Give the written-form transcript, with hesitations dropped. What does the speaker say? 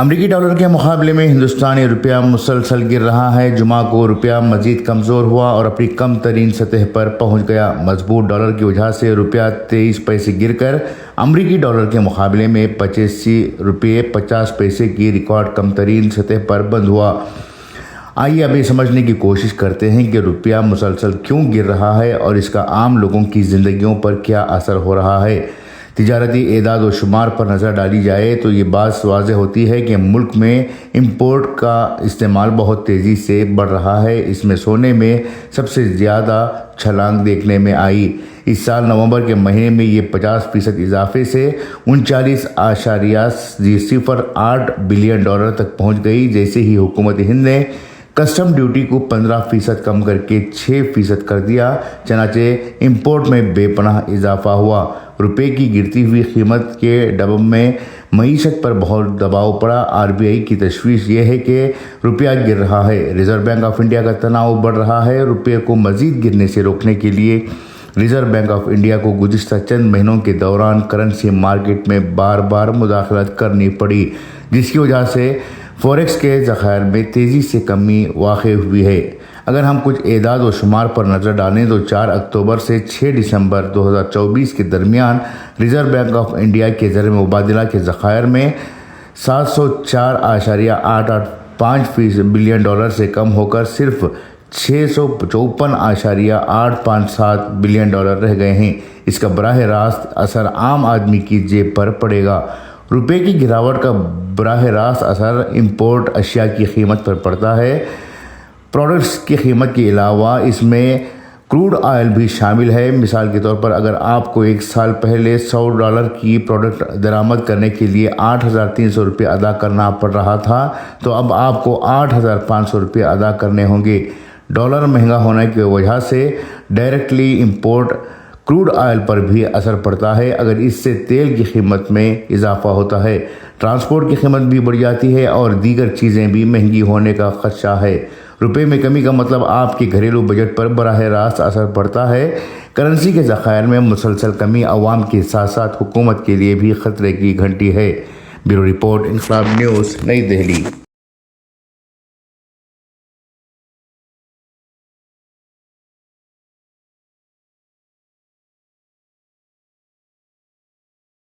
امریکی ڈالر کے مقابلے میں ہندوستانی روپیہ مسلسل گر رہا ہے۔ جمعہ کو روپیہ مزید کمزور ہوا اور اپنی کم ترین سطح پر پہنچ گیا۔ مضبوط ڈالر کی وجہ سے روپیہ 23 پیسے گر کر امریکی ڈالر کے مقابلے میں 85 روپے 50 پیسے کی ریکارڈ کم ترین سطح پر بند ہوا۔ آئیے اب یہ سمجھنے کی کوشش کرتے ہیں کہ روپیہ مسلسل کیوں گر رہا ہے اور اس کا عام لوگوں کی زندگیوں پر کیا اثر ہو رہا ہے۔ تجارتی اعداد و شمار پر نظر ڈالی جائے تو یہ بات واضح ہوتی ہے کہ ملک میں امپورٹ کا استعمال بہت تیزی سے بڑھ رہا ہے۔ اس میں سونے میں سب سے زیادہ چھلانگ دیکھنے میں آئی۔ اس سال نومبر کے مہینے میں یہ 50% اضافے سے 39.08 بلین ڈالر تک پہنچ گئی۔ جیسے ہی حکومت ہند نے کسٹم ڈیوٹی کو 15% کم کر کے 6% کر دیا، چنانچہ امپورٹ میں بے پناہ اضافہ ہوا۔ روپے کی گرتی ہوئی قیمت کے ڈبم میں معیشت پر بہت دباؤ پڑا۔ RBI کی تشویش یہ ہے کہ روپیہ گر رہا ہے۔ ریزرو بینک آف انڈیا کا تناؤ بڑھ رہا ہے۔ روپے کو مزید گرنے سے روکنے کے لیے ریزرو بینک آف انڈیا کو گزشتہ چند مہینوں کے دوران کرنسی مارکیٹ میں بار بار مداخلت کرنی پڑی، جس کی وجہ سے فوریکس کے ذخائر میں تیزی سے کمی واقع ہوئی ہے۔ اگر ہم کچھ اعداد و شمار پر نظر ڈالیں تو 4 اکتوبر سے 6 دسمبر 2024 کے درمیان ریزرو بینک آف انڈیا کے زر مبادلہ کے ذخائر میں 704.885 بلین ڈالر سے کم ہو کر صرف 654.857 بلین ڈالر رہ گئے ہیں۔ اس کا براہ راست اثر عام آدمی کی جیب پر پڑے گا۔ روپے کی گراوٹ کا براہ راست اثر امپورٹ اشیاء کی قیمت پر پڑتا ہے۔ پروڈکٹس کی قیمت کے علاوہ اس میں کروڈ آئل بھی شامل ہے۔ مثال کے طور پر اگر آپ کو ایک سال پہلے $100 کی پروڈکٹ درآمد کرنے کے لیے 8,300 روپے ادا کرنا پڑ رہا تھا تو اب آپ کو 8,500 روپے ادا کرنے ہوں گے۔ ڈالر مہنگا ہونے کی وجہ سے ڈائریکٹلی امپورٹ کروڈ آئل پر بھی اثر پڑتا ہے۔ اگر اس سے تیل کی قیمت میں اضافہ ہوتا ہے، ٹرانسپورٹ کی قیمت بھی بڑھ جاتی ہے اور دیگر چیزیں بھی مہنگی ہونے کا خدشہ ہے۔ روپے میں کمی کا مطلب آپ کے گھریلو بجٹ پر براہ راست اثر پڑتا ہے۔ کرنسی کے ذخائر میں مسلسل کمی عوام کے ساتھ ساتھ حکومت کے لیے بھی خطرے کی گھنٹی ہے۔ بیورو رپورٹ، انقلاب نیوز، نئی دہلی۔